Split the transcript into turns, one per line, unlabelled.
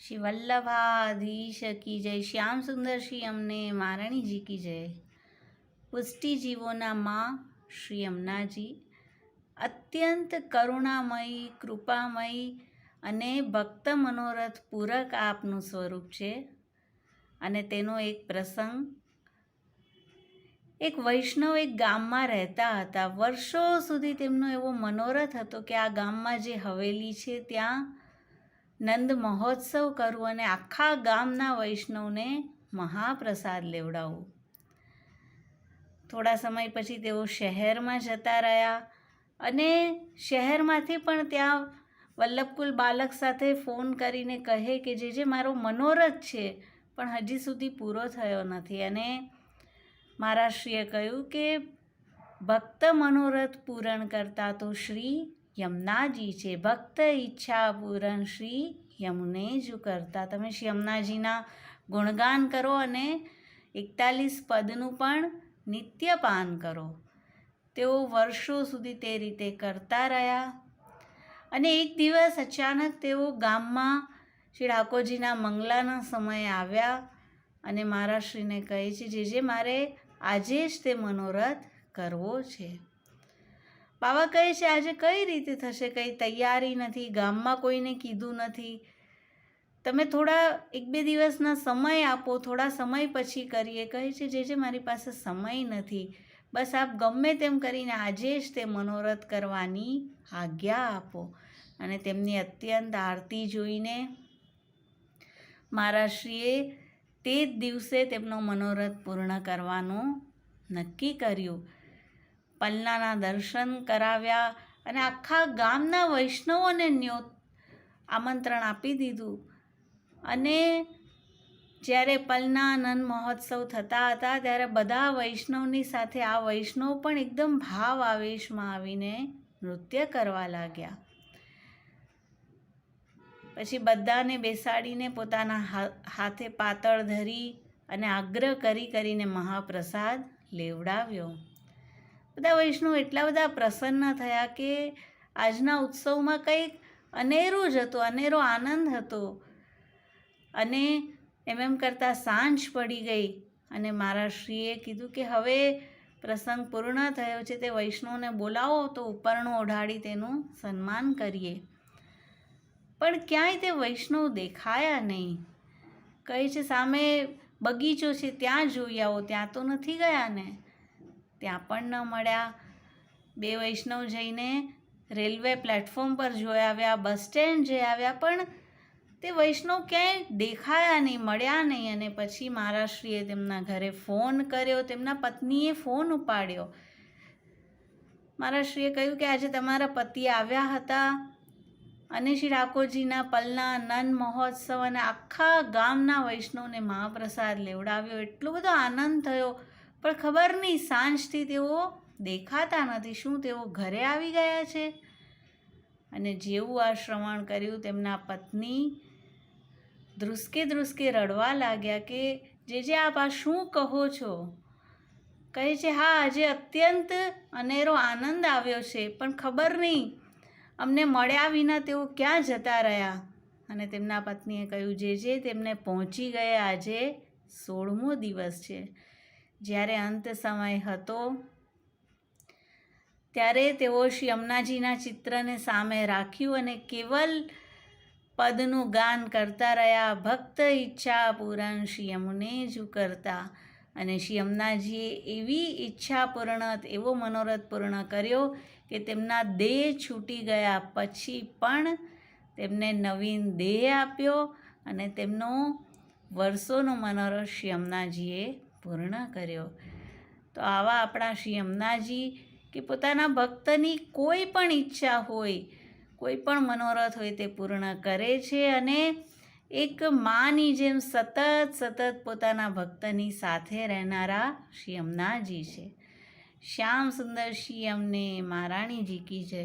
શ્રી વલ્લભાધીશ કી જય, શ્યામ સુંદર શ્રી અમને મહારાણીજી કી જય। પુષ્ટિ જીવોના માં શ્રી યમુનાજી અત્યંત કરુણામયી, કૃપામયી અને ભક્ત મનોરથ પૂરક આપનું સ્વરૂપ છે। અને તેનો એક પ્રસંગ, એક વૈષ્ણવ એક ગામમાં રહેતા હતા। વર્ષો સુધી તેમનો એવો મનોરથ હતો કે આ ગામમાં જે હવેલી છે ત્યાં નંદ મહોત્સવ કરવું અને આખા ગામના વૈષ્ણવને મહાપ્રસાદ લેવડાવવું। થોડા સમય પછી તેઓ શહેરમાં જતા રહ્યા અને શહેરમાંથી પણ ત્યાં વલ્લભકુલ બાલક સાથે ફોન કરીને કહે કે જે મારો મનોરથ છે પણ હજી સુધી પૂરો થયો નથી। અને મહારાજશ્રીએ કહ્યું કે ભક્ત મનોરથ પૂરણ કરતા તો શ્રી યમુનાજી છે, ભક્ત ઈચ્છા પૂરણ શ્રી યમુને જ કરતા। તમે શ્રી યમુનાજીના ગુણગાન કરો અને 41 પદનું પણ નિત્યપાન કરો। તેઓ વર્ષો સુધી તે રીતે કરતા રહ્યા અને એક દિવસ અચાનક તેઓ ગામમાં શ્રી ઠાકોરજીના મંગલાના સમયે આવ્યા અને મહારાજશ્રીને કહે છે જે મારે આજે જ તે મનોરથ કરવો છે। બાબા કહે છે આજે કઈ રીતે થશે, કંઈ તૈયારી નથી, ગામમાં કોઈને કીધું નથી, તમે થોડા 1-2 દિવસના સમય આપો, થોડા સમય પછી કરીએ। કહે છે જે મારી પાસે સમય નથી, બસ આપ ગમે તેમ કરીને આજે જ તે મનોરથ કરવાની આજ્ઞા આપો। અને તેમની અત્યંત આરતી જોઈને મહારાજશ્રીએ તે જ દિવસે તેમનો મનોરથ પૂર્ણ કરવાનું નક્કી કર્યું। પલનાના દર્શન કરાવ્યા અને આખા ગામના વૈષ્ણવોને આમંત્રણ આપી દીધું। અને જ્યારે પલના નંદ મહોત્સવ થતા હતા ત્યારે બધા વૈષ્ણવની સાથે આ વૈષ્ણવ પણ એકદમ ભાવ આવેશમાં આવીને નૃત્ય કરવા લાગ્યા। પછી બધાને બેસાડીને પોતાના હાથે પાતળ ધરી અને આગ્રહ કરીને મહાપ્રસાદ લેવડાવ્યો। બધા વૈષ્ણવ એટલા બધા પ્રસન્ન થયા કે આજના ઉત્સવમાં કંઈક અનેરું જ હતું, અનેરો આનંદ હતો। અને એમ કરતાં સાંજ પડી ગઈ અને મહારાજશ્રીએ કીધું કે હવે પ્રસંગ પૂર્ણ થયો છે, તે વૈષ્ણવને બોલાવો તો ઉપરણું ઓઢાડી તેનું સન્માન કરીએ। પણ ક્યાંય તે વૈષ્ણવ દેખાયા નહીં। કહે છે સામે બગીચો છે ત્યાં જોઈ આવો, ત્યાં તો નથી ગયા ને? ત્યાં પણ ન મળ્યા। 2 વૈષ્ણવ જઈને રેલવે પ્લેટફોર્મ પર જોઈ આવ્યા, બસ સ્ટેન્ડ જઈ આવ્યા, પણ તે વૈષ્ણવ ક્યાંય દેખાયા નહીં, મળ્યા નહીં। અને પછી મહારાજશ્રીએ તેમના ઘરે ફોન કર્યો, તેમના પત્નીએ ફોન ઉપાડ્યો। મહારાજશ્રીએ કહ્યું કે આજે તમારા પતિ આવ્યા હતા અને શ્રી ઠાકોરજીના પલના નંદ મહોત્સવ અને આખા ગામના વૈષ્ણવને મહાપ્રસાદ લેવડાવ્યો, એટલો બધો આનંદ થયો, પણ ખબર નહીં સાંજથી તેઓ દેખાતા નથી, શું તેઓ ઘરે આવી ગયા છે? અને જેવું આ શ્રવણ કર્યું તેમના પત્ની ધ્રુસકે રડવા લાગ્યા કે જે આપ આ શું કહો છો? કહે છે હા આજે અત્યંત અનેરો આનંદ આવ્યો છે, પણ ખબર નહીં અમને મળ્યા વિના તેઓ ક્યાં જતા રહ્યા? અને તેમના પત્નીએ કહ્યું જે તેમને પહોંચી ગયા, આજે 16મો દિવસ છે। જ્યારે અંત સમય હતો ત્યારે તેઓ શ્રી યમુનાજીના ચિત્રને સામે રાખ્યું અને કેવલ પદનું ગાન કરતા રહ્યા, ભક્ત ઈચ્છા પૂરણ શ્રી યમુને જ કરતા। અને શ્રી યમુનાજીએ એવી ઈચ્છા પૂર્ણ, એવો મનોરથ પૂર્ણ કર્યો કે તેમના દેહ છૂટી ગયા પછી પણ તેમને નવીન દેહ આપ્યો અને તેમનો વર્ષોનો મનોરથ શ્રી યમુનાજીએ પૂર્ણ કર્યો। તો આવા આપણા શ્રી યમુનાજી કે પોતાના ભક્તની કોઈ પણ ઈચ્છા હોય, કોઈ પણ મનોરથ હોય તે પૂર્ણ કરે છે અને એક માની જેમ સતત પોતાના ભક્તની સાથે રહેનારા શ્રી યમુનાજી છે। શ્યામ સુંદર શ્રી અમને મહારાણીજી કી જય।